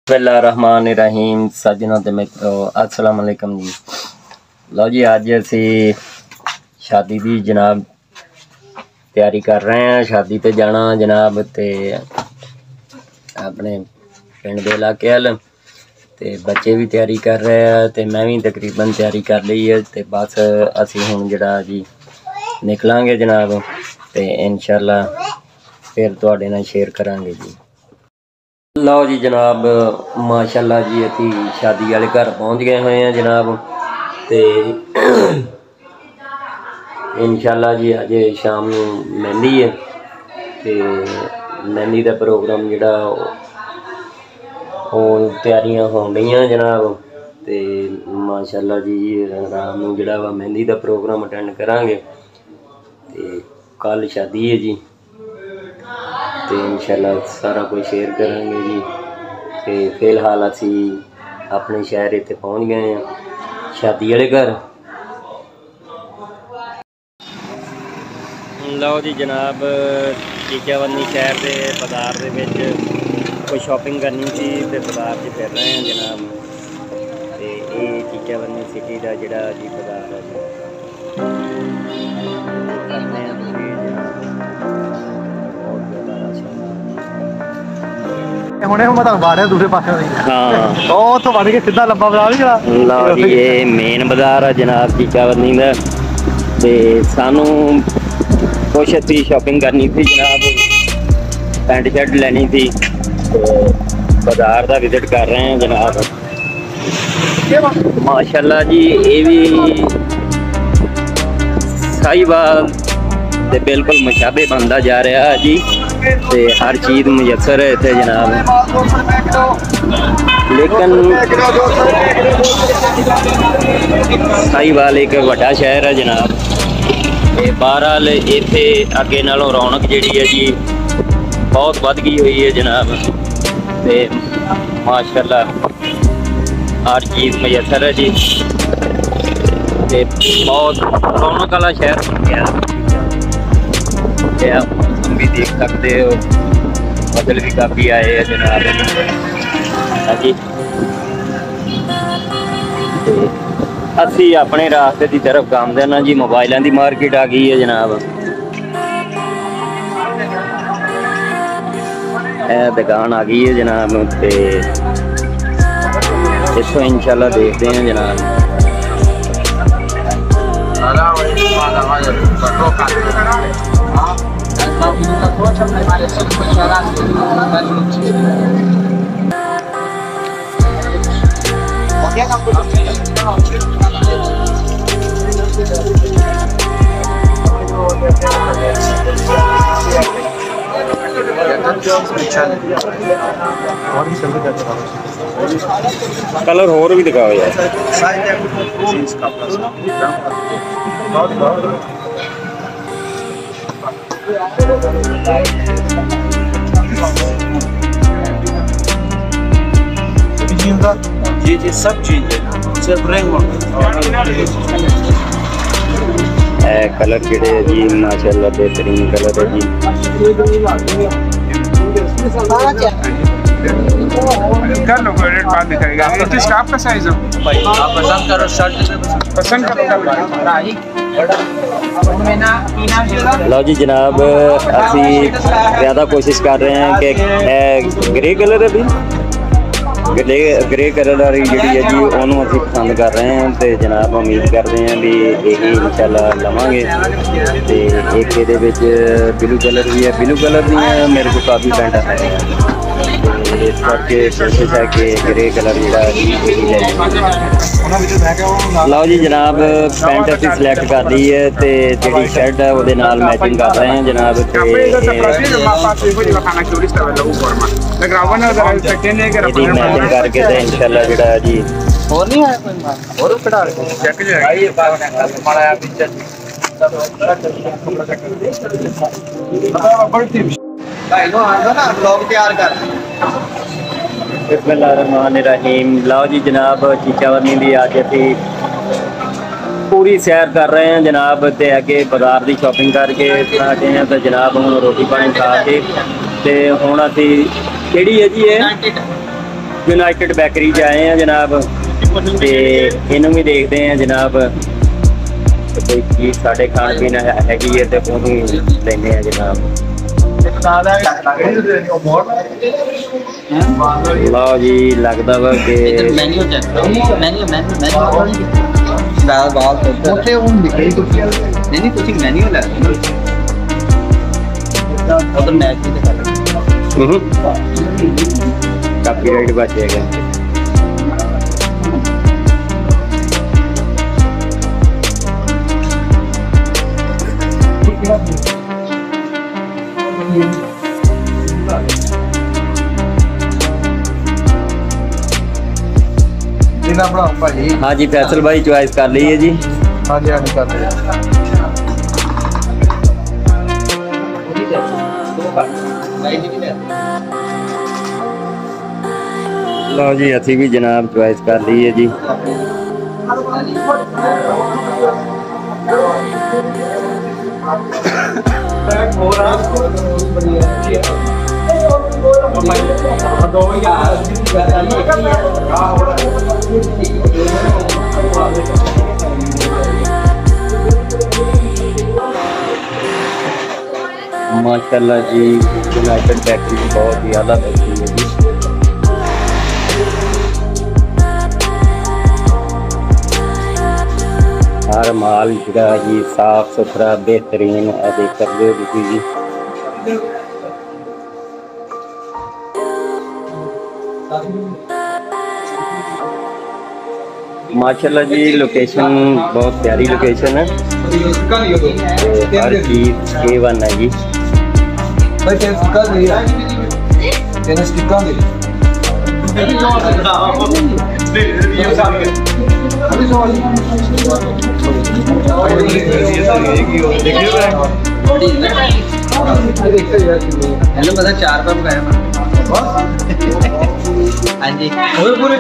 बिस्मिल्लाहिर्रहमानिर्रहीम सज्जनों ते मित्रों अस्सलाम वालेकुम जी। लो जी अज असी शादी की जनाब तैयारी कर रहे हैं। शादी ते जाना जनाब ते अपने पिंड दे इलाके अल ते बच्चे भी तैयारी कर रहे हैं ते मैं भी तकरीबन तैयारी कर ली है ते बस असी हुण जड़ा जी निकलांगे जनाब ते इंशाअल्लाह फिर तुहाडे नाल शेयर करांगे जी। लो जी जनाब माशाअल्लाह जी असी शादी वाले घर पहुँच गए हुए हैं जनाब ते इंशाअल्लाह जी अज शाम नूं मेहंदी है ते मेहंदी का प्रोग्राम जिहड़ा तैयारियां हो रही जनाब ते माशाअल्लाह जी रात नूं जिहड़ा वा मेहंदी का प्रोग्राम अटेंड करांगे ते कल शादी है जी तो इंशाअल्लाह सारा कुछ शेयर करांगे जी। तो फिलहाल असी अपने शहर इत्थे पहुँच गए हैं शादी वाले घर। लो जी जनाब चीचावनी शहर के बाजार के कोई शॉपिंग करनी थी तो बाजार से फिर रहे हैं जनाब। तो ये चीचावनी सिटी का जिहड़ा जी बाजार है जी ये मेन बाजार है जनाब चीचावनी का। ते सानू कुछ अच्छी शॉपिंग करनी थी जनाब, पैंट शर्ट लेनी थी तो बाजार का विजिट कर रहे हैं जनाब। माशाल्लाह जी ये भी साहिवाल ते बिल्कुल मुशाबे बनता जा रहा है जी ते हर चीज़ मुयसर है इतने जनाब। लेकिन साहिवाल एक बड़ा शहर है जनाब। बहरहाल इत्थे अगे नालों रौनक जिहड़ी है जी बहुत वध गई हुई है जनाब। ते माशाअल्लाह हर चीज़ मुयसर है जी ते बहुत रौनक वाला शहर बन गया। मौसम भी देख सकते हो, बदल भी काफ़ी आए हैं जनाब। हाँ जी असी अपने रास्ते की तरफ गामदे ना जी मोबाइलों की मार्केट आ गई है जनाब। दुकान आ गई है जनाब ते इतों इंशाल्लाह देखते हैं जनाब। कलर होर भी दिखाओ यार। जी जी सब चीज़ है, सिर्फ रिंग कलर किहड़े जी माशाअल्लाह बेहतरीन कलर है जी। कर लो रेट बाद दिखाएगा। आपका साइज हो आप पसंद करो, शर्ट पसंद करो। लो जी जनाब असी ज़्यादा कोशिश कर रहे हैं कि ग्रे कलर है भी ग्रे कलर वाली जी है जी उन्होंने असी पसंद कर रहे हैं तो जनाब उम्मीद करते हैं भी यही इंशाल्लाह लवांगे। तो एक ये ब्लू कलर भी है, ब्लू कलर दी मेरे को काफ़ी पैंट है इस करके कोशिश है कि ग्रे कलर जोड़ा लो जी जनाब। पैंट असी सिलेक्ट कर ली है तो जी शर्ट है वो मैचिंग कर रहे हैं जनाब। मैचिंग करके तो इंशाल्लाह जोड़ा जी और नहीं है और बिस्मिल्लाहिर्रहमानिर्रहीम। लो जी जनाब चीचावनी की अज असी पूरी सैर कर रहे हैं जनाब ते अगे बाजार की शॉपिंग करके आए हैं तो जनाब हम रोटी पानी खा के ते हुण असी केड़ी है जी यूनाइटेड बेकरी च आए हैं जनाब, ते इनू भी देखते हैं जनाब, कोई चीज़ साढ़े खान पीन हैगी है तो उन्होंने लेने हैं जनाब। लो जी लगता वा कि मेन्यू चेक करो, मेन्यू दाल बाल ਉੱਥੇ ਉਹ ਦਿਖਾਈ ਤੁਸੀਂ ਨਹੀਂ ਤੁਸੀਂ ਮੈਨੂ ਲੈ ਲਓ ਉਧਰ ਮੈਚ ਵੀ ਦਿਖਾ ਲਓ। ਕਾਪੀਰਾਈਟ ਬਚੇਗਾ। हाँ जी फैसल भाई चॉइस कर ली है जी। हाँ जी हाँ जी कर लिया। लो जी असी भी जनाब चॉइस कर ली है जी। माशाल्लाह जी यूनाइटेड बेकरी बहुत ही आला बेकरी है जी। हर माल जो जी साफ सुथरा बेहतरीन देख सकते हो जी। माशाल्लाह जी लोकेशन बहुत प्यारी लोकेशन है, हर चीज A1 है जी। हेलो पता 4 रुपए गया हाँ जी पूरे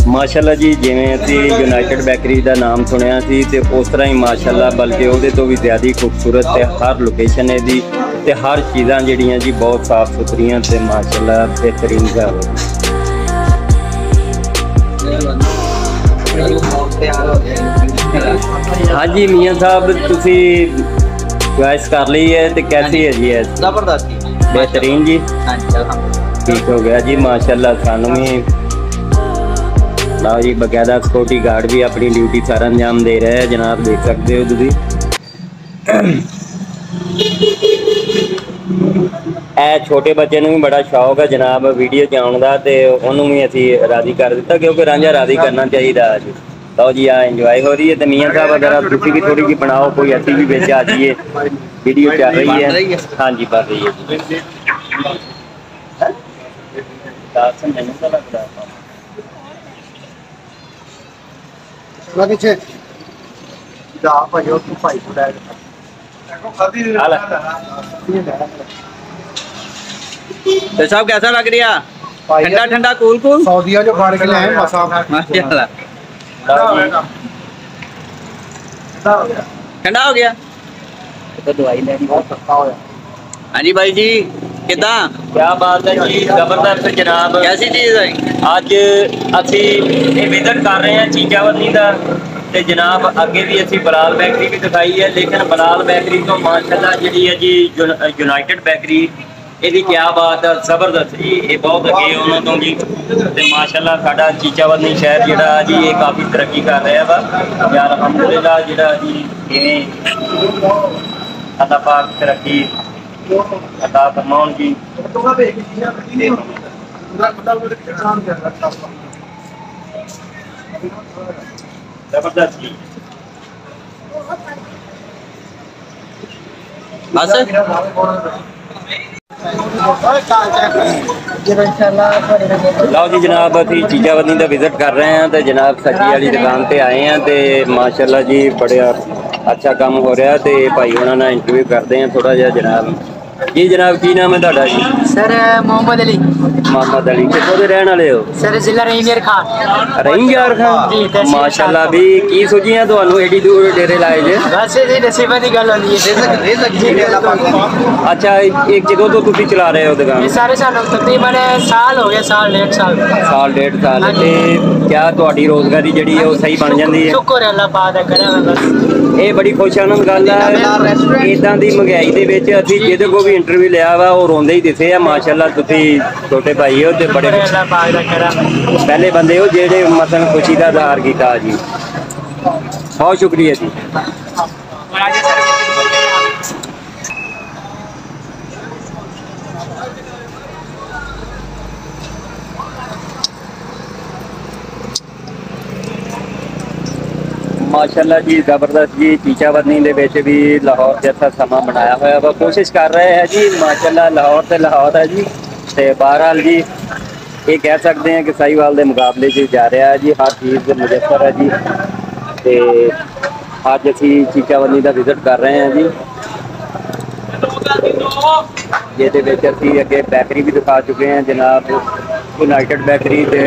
माशाल्लाह जी जिवें असीं यूनाइटेड बेकरी का नाम सुनिया सी ते उस तरह ही माशाल्लाह बल्कि उहदे तो भी ज़्यादा खूबसूरत है हर लोकेशन है दी ते हर चीज़ां जिहड़ियां जी बहुत साफ सुथरियां ते माशाल्लाह बेहतरीन है। हाँ जी मियाँ साहब तुसी चॉइस कर ली है तो कैसी है जी? जबरदस्त बेहतरीन जी। हाँ जी ठीक हो गया जी माशाल्लाह। सानू भी लाओ जी बकायदा सिक्योरिटी गार्ड भी अपनी ड्यूटी सारा अंजाम दे रहे हैं जनाब, देख सकते हो तुसी। ए छोटे बच्चे भी बड़ा शौक है जनाब वीडियो च आने का, तो उन्होंने भी असी राजी कर दिता क्योंकि रांझा राजी करना चाहिए अज। लो जी आ इंजॉय हो रही है। तो मियाँ साहब अगर तुसी भी थोड़ी जी बनाओ, कोई असी भी बेच आ जाइए, वीडियो चल रही है। हाँ जी बन रही है। तो साहब कैसा लग रहा? ठंडा ठंडा कूल कूल सऊदिया जो खाने के लिए है मसा माशाल्लाह ठंडा हो गया। तो दवाई लेनी बहुत सस्ता हो गया। हाँ जी भाई जी किदा क्या बात है जी, जबरदस्त जनाब। कैसी चीज है? अज असी विजिट कर रहे हैं चीजावती का, ते जनाब अगे भी असी बलाल बेकरी भी दिखाई है, लेकिन बलाल बेकरी तो माशाल्लाह जी है जी यूनाइटेड बेकरी, ये क्या बात है जबरदस्त जी, ये बहुत अगे उन्होंने तो जी। तो माशाल्लाह साडा चीचावती शहर जिहड़ा जी ये काफ़ी तरक्की कर रहा वा यार, अलहमदुलिल्लाह जिहड़ा जी अल्लाह पाक तरक्की अता फरमाउन जी। जबरदस्त जी। लो जी जनाब अभी चीजावती का विजिट कर रहे हैं, तो जनाब सब्जी वाली दुकान पर आए हैं, तो माशाल्लाह जी बड़े अच्छा काम हो रहा है। तो भाई उन्होंने इंटरव्यू करते हैं थोड़ा जहा जनाब। जी जनाब की नाम है ਤੁਹਾਡਾ जी? सर मोहम्मद अली ਮੁਹੰਮਦ ਅਲੀ ਕਿੱਥੋਂ ਦੇ ਰਹਿਣ ਵਾਲੇ ਹੋ? सर जिला रेंजर खान ਰਹੀਂਜਾਰ जी, ਖਾਨ तहसील ਮਾਸ਼ਾਅੱਲਾ ਵੀ ਕੀ ਸੋਚੀਆਂ ਤੁਹਾਨੂੰ ਏਡੀ ਦੂਰ ਡੇਰੇ ਲਾਏ ਜੇ? वैसे जी नसीबा की गल होती है ਅੱਛਾ ਇਹ ਕਦੋਂ ਤੋਂ ਤੁਸੀਂ ਚਲਾ ਰਹੇ ਹੋ ਦੁਕਾਨ? ये सारे साल तकरीबन साल हो गया साल 1.5 साल ਸਾਲ ਡੇਢ ਸਾਲ ਹਾਂਜੀ। ਤੇ ਕਿਆ ਤੁਹਾਡੀ ਰੋਜ਼ਗਾਰੀ ਜਿਹੜੀ ਹੈ ਉਹ ਸਹੀ ਬਣ ਜਾਂਦੀ ਹੈ? शुक्र है अल्लाह पाक दा करम है बस ਇਹ ਬੜੀ ਖੁਸ਼ਾਨੰਦ ਗੱਲ ਹੈ। ਇਦਾਂ ਦੀ ਮਹਿੰਗਾਈ ਦੇ ਵਿੱਚ ਅਸੀਂ ਜਿਹਦੇ ਕੋਲ ਵੀ ਇੰਟਰਵਿਊ ਲਿਆ ਵਾ ਉਹ ਰੋਂਦੇ ਹੀ ਦਿਸੇ ਆ। ਮਾਸ਼ਾਅੱਲਾ ਤੁਸੀਂ ਛੋਟੇ ਭਾਈ ਹੋ ਤੇ ਬੜੇ शुक्र है अल्लाह पाक दा करम है ਪਹਿਲੇ ਬੰਦੇ ਹੋ ਜਿਹੜੇ ਮਤਲਬ ਖੁਸ਼ੀ ਦਾ ਇਜ਼ਹਾਰ ਕੀਤਾ ਜੀ। ਬਹੁਤ ਸ਼ੁਕਰੀਆ ਜੀ। ਮਾਸ਼ਾਅੱਲਾ ਜੀ ਜ਼ਬਰਦਸਤ ਜੀ। ਚੀਚਾਵਰਨੀ ਦੇ ਵਿੱਚ ਵੀ ਲਾਹੌਰ ਜੈਸਾ ਸਮਾਂ ਬਣਾਇਆ ਹੋਇਆ ਵਾ। ਕੋਸ਼ਿਸ਼ ਕਰ ਰਹੇ ਹੈ ਜੀ ਮਾਸ਼ਾਅੱਲਾ ਲਾਹੌਰ ਤੇ ਲਾਹੌਰ ਹੈ ਜੀ। ਤੇ ਬਹਰਹਾਲ ਜੀ ਇਹ ਕਹਿ ਸਕਦੇ ਹਾਂ ਕਿ ਸਾਹੀਵਾਲ ਦੇ ਮੁਕਾਬਲੇ 'ਚ ਜਾ ਰਿਹਾ ਹੈ ਜੀ। ਹਰ ਚੀਜ਼ ਮੁਯੱਸਰ ਹੈ ਜੀ। ਤੇ ਅੱਜ ਅਸੀਂ ਚੀਚਾਵਰਨੀ ਦਾ ਵਿਜ਼ਿਟ ਕਰ ਰਹੇ ਹਾਂ ਜੀ, ਜਿਹਦੇ ਵਿੱਚ ਅਸੀਂ ਅੱਗੇ ਬੇਕਰੀ ਵੀ ਦਿਖਾ ਚੁੱਕੇ ਹਾਂ ਜਨਾਬ। ਯੂਨਾਈਟਿਡ ਬੇਕਰੀ ਤੇ